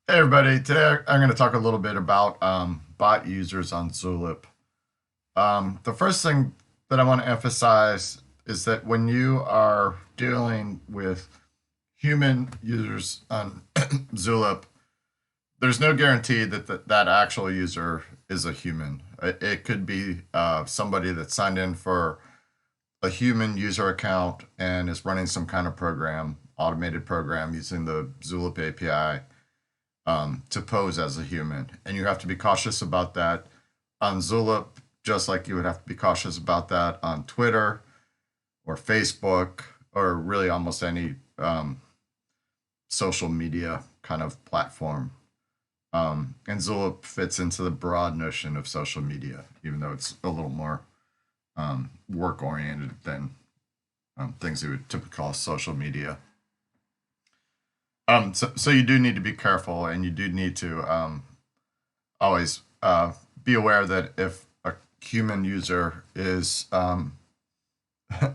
Hey everybody, today I'm going to talk a little bit about bot users on Zulip. The first thing that I want to emphasize is that when you are dealing with human users on Zulip, there's no guarantee that that actual user is a human. It could be somebody that signed in for a human user account and is running some kind of program, automated program using the Zulip API to pose as a human. And you have to be cautious about that on Zulip, just like you would have to be cautious about that on Twitter or Facebook or really almost any social media kind of platform. And Zulip fits into the broad notion of social media, even though it's a little more work oriented than things we would typically call social media. So you do need to be careful, and you do need to always be aware that if a human user is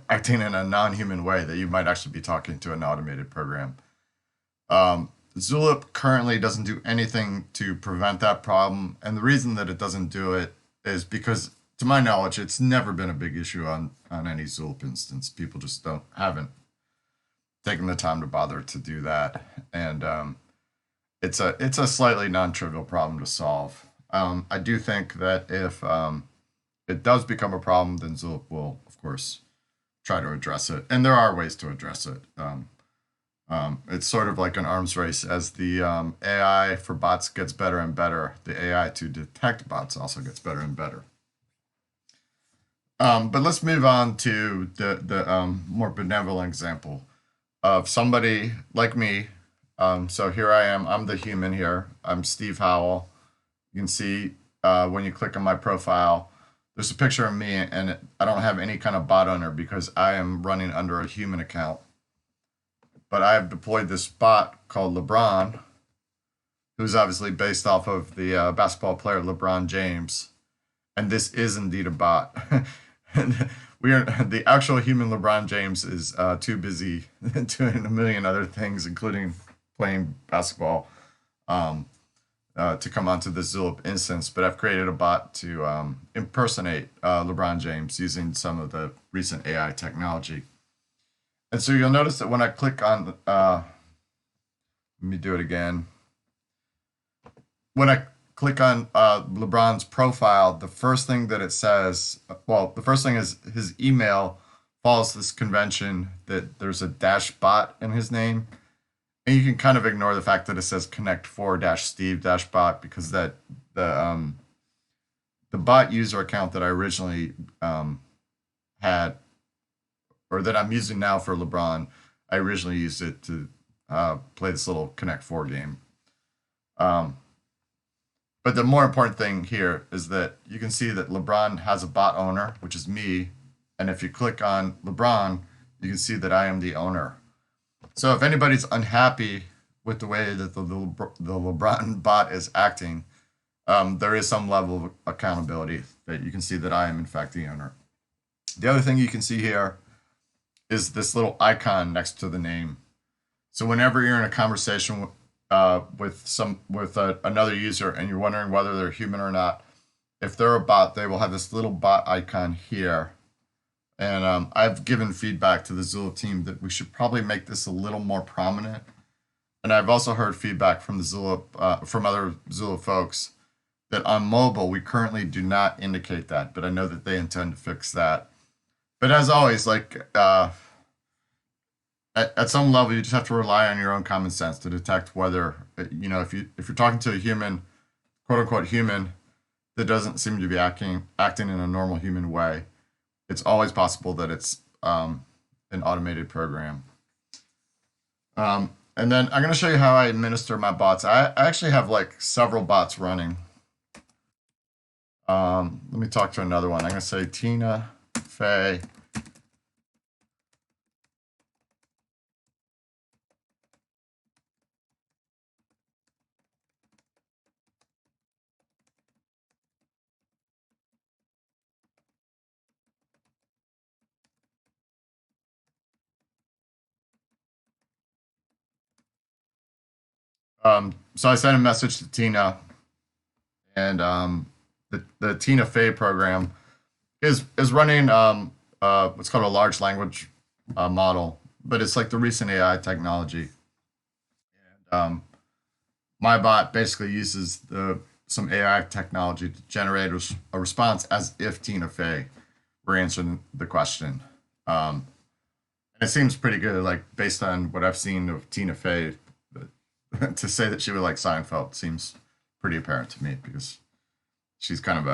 acting in a non-human way, that you might actually be talking to an automated program. Zulip currently doesn't do anything to prevent that problem, and the reason that it doesn't do it is because, to my knowledge, it's never been a big issue on any Zulip instance. People just haven't taken the time to bother to do that, and it's a slightly non-trivial problem to solve. I do think that if it does become a problem, then Zulip will, of course, try to address it, and there are ways to address it. It's sort of like an arms race. As the AI for bots gets better and better, the AI to detect bots also gets better and better. But let's move on to the more benevolent example of somebody like me. So here I am. I'm the human here. I'm Steve Howell. You can see when you click on my profile, there's a picture of me, and I don't have any kind of bot owner because I am running under a human account. But I have deployed this bot called LeBron, who's obviously based off of the basketball player LeBron James, and this is indeed a bot. We are the actual human LeBron James is too busy doing a million other things, including playing basketball, to come onto the Zulip instance. But I've created a bot to impersonate LeBron James using some of the recent AI technology. And so you'll notice that when I click on, let me do it again. When I click on LeBron's profile, the first thing that it says, well, the first thing is his email follows this convention that there's a dash bot in his name. And you can kind of ignore the fact that it says connect for dash Steve dash bot because that the bot user account that I originally had, or that I'm using now for LeBron, I originally used it to play this little connect four game. But the more important thing here is that you can see that LeBron has a bot owner, which is me. And if you click on LeBron, you can see that I am the owner. So if anybody's unhappy with the way that the LeBron bot is acting, there is some level of accountability that you can see that I am in fact the owner. The other thing you can see here is this little icon next to the name. So whenever you're in a conversation with another user and you're wondering whether they're human or not, if they're a bot, they will have this little bot icon here. And I've given feedback to the Zulip team that we should probably make this a little more prominent. And I've also heard feedback from the Zulip, from other Zulip folks, that on mobile we currently do not indicate that, but I know that they intend to fix that. But as always, like at some level, you just have to rely on your own common sense to detect whether if you're talking to a human, quote unquote human, that doesn't seem to be acting in a normal human way. It's always possible that it's an automated program. And then I'm going to show you how I administer my bots. I actually have like several bots running. Let me talk to another one. I'm going to say Tina, Faye. So I sent a message to Tina, and the Tina Fey program is running what's called a large language model, but it's like the recent AI technology. Um, my bot basically uses some AI technology to generate a response as if Tina Fey were answering the question. And it seems pretty good, like based on what I've seen of Tina Fey. But to say that she would like Seinfeld seems pretty apparent to me because she's kind of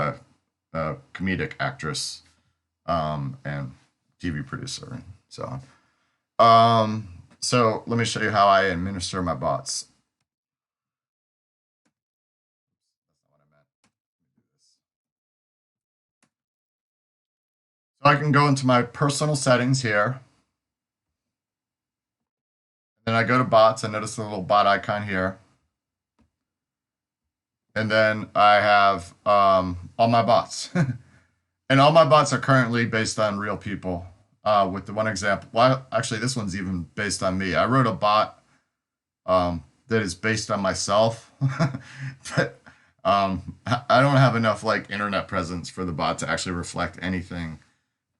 a comedic actress and TV producer and so on. So let me show you how I administer my bots. So I can go into my personal settings here. Then I go to bots. I notice the little bot icon here. And then I have all my bots. And all my bots are currently based on real people. With the one example, well, actually, this one's even based on me. I wrote a bot that is based on myself, but I don't have enough like internet presence for the bot to actually reflect anything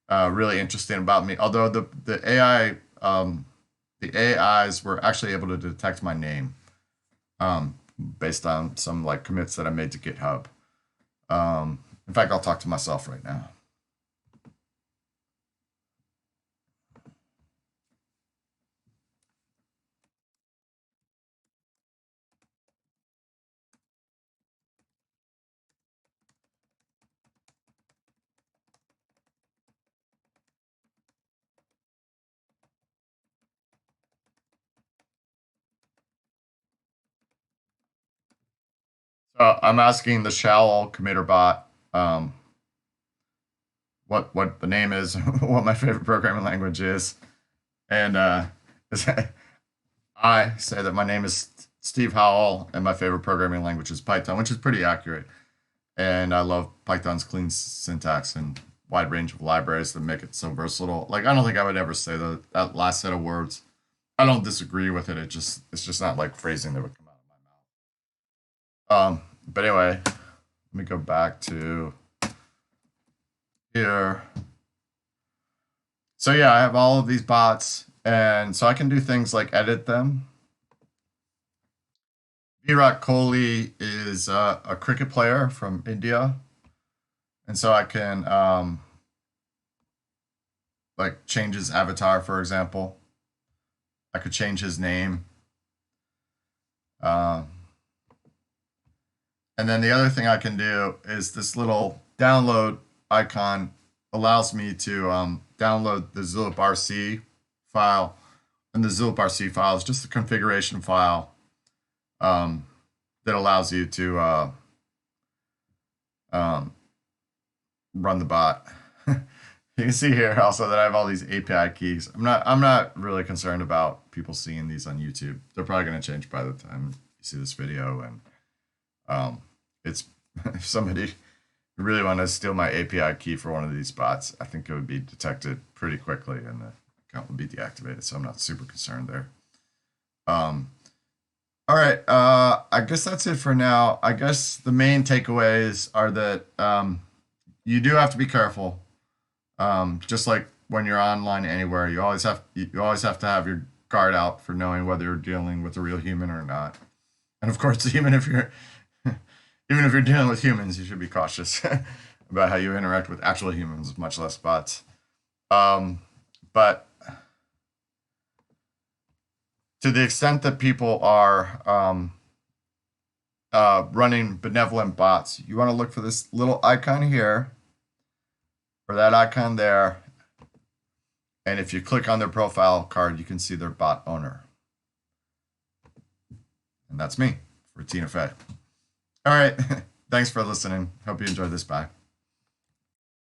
really interesting about me. Although the AIs were actually able to detect my name based on some like commits that I made to GitHub. In fact, I'll talk to myself right now. So I'm asking the shall committer bot what the name is, what my favorite programming language is, and I say that my name is Steve Howell and my favorite programming language is Python, which is pretty accurate. And I love Python's clean syntax and wide range of libraries that make it so versatile. Like I don't think I would ever say that last set of words. I don't disagree with it. It's just not like phrasing that would come out of my mouth. But anyway, let me go back to here. So yeah, I have all of these bots, and so I can do things like edit them. Virat Kohli is a cricket player from India, and so I can like change his avatar, for example. I could change his name. Um, and then the other thing I can do is this little download icon allows me to download the Zulip RC file. And the Zulip RC file is just a configuration file that allows you to run the bot. You can see here also that I have all these API keys. I'm not really concerned about people seeing these on YouTube. They're probably going to change by the time you see this video. And it's if somebody really wanted to steal my API key for one of these bots, I think it would be detected pretty quickly and the account would be deactivated. So I'm not super concerned there. All right. I guess that's it for now. I guess the main takeaways are that you do have to be careful. Just like when you're online anywhere, you always have to have your guard out for knowing whether you're dealing with a real human or not. And of course, even if you're dealing with humans, you should be cautious about how you interact with actual humans, much less bots. But to the extent that people are running benevolent bots, you want to look for this little icon here or that icon there. And if you click on their profile card, you can see their bot owner. And that's me for Tina Fey. All right. Thanks for listening. Hope you enjoyed this. Bye.